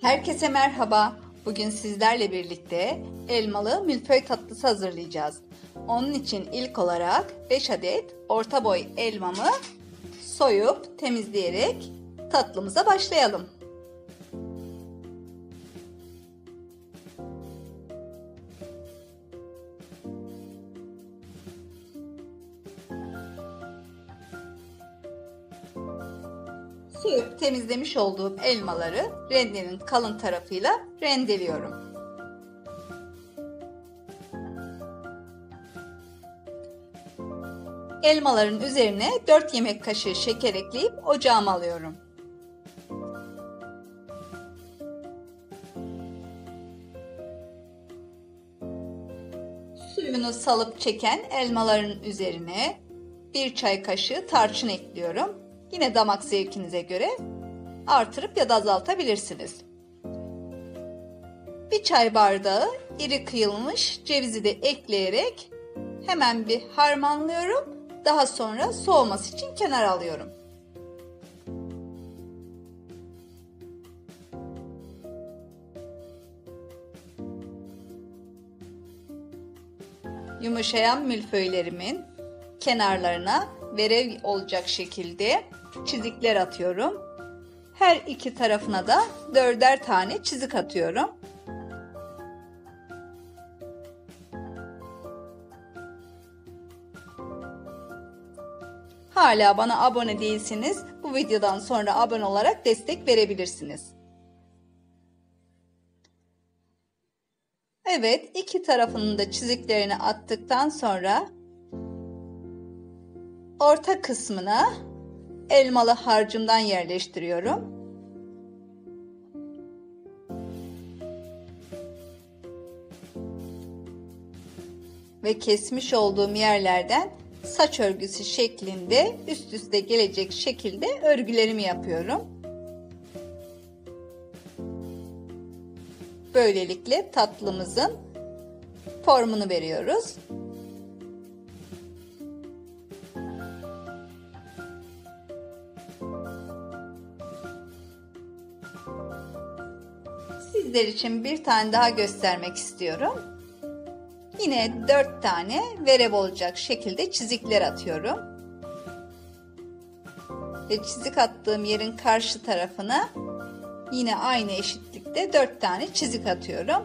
Herkese merhaba. Bugün sizlerle birlikte elmalı milföy tatlısı hazırlayacağız. Onun için ilk olarak 5 adet orta boy elmamı soyup temizleyerek tatlımıza başlayalım. Soyup temizlemiş olduğum elmaları rendenin kalın tarafıyla rendeliyorum. Elmaların üzerine 4 yemek kaşığı şeker ekleyip ocağıma alıyorum. Suyunu salıp çeken elmaların üzerine 1 çay kaşığı tarçın ekliyorum. Yine damak zevkinize göre artırıp ya da azaltabilirsiniz. 1 çay bardağı iri kıyılmış cevizi de ekleyerek hemen bir harmanlıyorum. Daha sonra soğuması için kenara alıyorum. Yumuşayan milföylerimin kenarlarına verev olacak şekilde çizikler atıyorum. Her iki tarafına da 4'er tane çizik atıyorum. Hala bana abone değilseniz bu videodan sonra abone olarak destek verebilirsiniz. Evet, iki tarafının da çiziklerini attıktan sonra orta kısmına elmalı harcımdan yerleştiriyorum. Ve kesmiş olduğum yerlerden saç örgüsü şeklinde üst üste gelecek şekilde örgülerimi yapıyorum. Böylelikle tatlımızın formunu veriyoruz. Sizler için bir tane daha göstermek istiyorum. Yine 4 tane verev olacak şekilde çizikler atıyorum. Ve çizik attığım yerin karşı tarafına yine aynı eşitlikte 4 tane çizik atıyorum.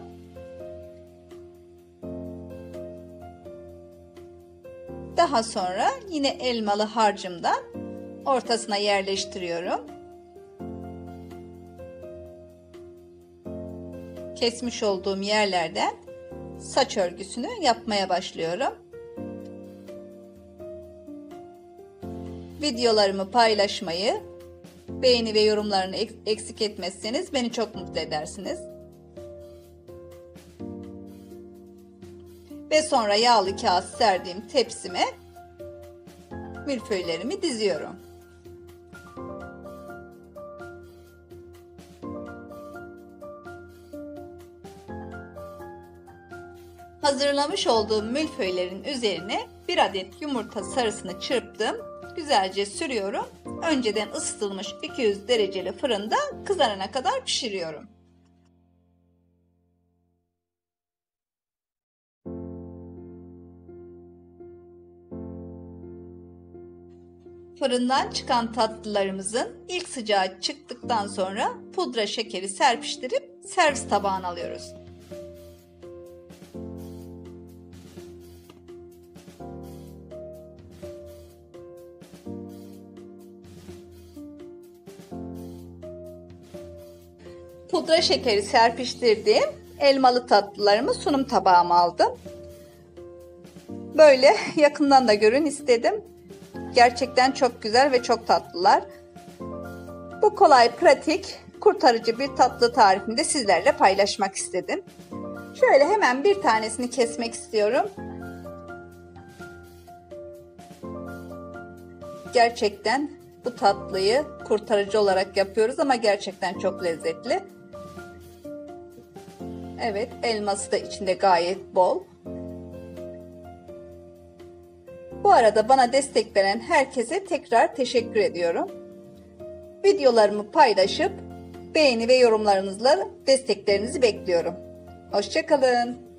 Daha sonra yine elmalı harcımdan ortasına yerleştiriyorum. Kesmiş olduğum yerlerden saç örgüsünü yapmaya başlıyorum. Videolarımı paylaşmayı, beğeni ve yorumlarını eksik etmezseniz beni çok mutlu edersiniz. Ve sonra yağlı kağıt serdiğim tepsime milföylerimi diziyorum. Hazırlamış olduğum milföylerin üzerine 1 adet yumurta sarısını çırptım. Güzelce sürüyorum. Önceden ısıtılmış 200 dereceli fırında kızarana kadar pişiriyorum. Fırından çıkan tatlılarımızın ilk sıcağı çıktıktan sonra pudra şekeri serpiştirip servis tabağına alıyoruz. Pudra şekeri serpiştirdiğim elmalı tatlılarımı sunum tabağıma aldım. Böyle yakından da görün istedim. Gerçekten çok güzel ve çok tatlılar. Bu kolay, pratik, kurtarıcı bir tatlı tarifini de sizlerle paylaşmak istedim. Şöyle hemen bir tanesini kesmek istiyorum. Gerçekten bu tatlıyı kurtarıcı olarak yapıyoruz ama gerçekten çok lezzetli. Evet, elması da içinde gayet bol. Bu arada bana destek veren herkese tekrar teşekkür ediyorum. Videolarımı paylaşıp Beğeni ve yorumlarınızla desteklerinizi bekliyorum. Hoşça kalın.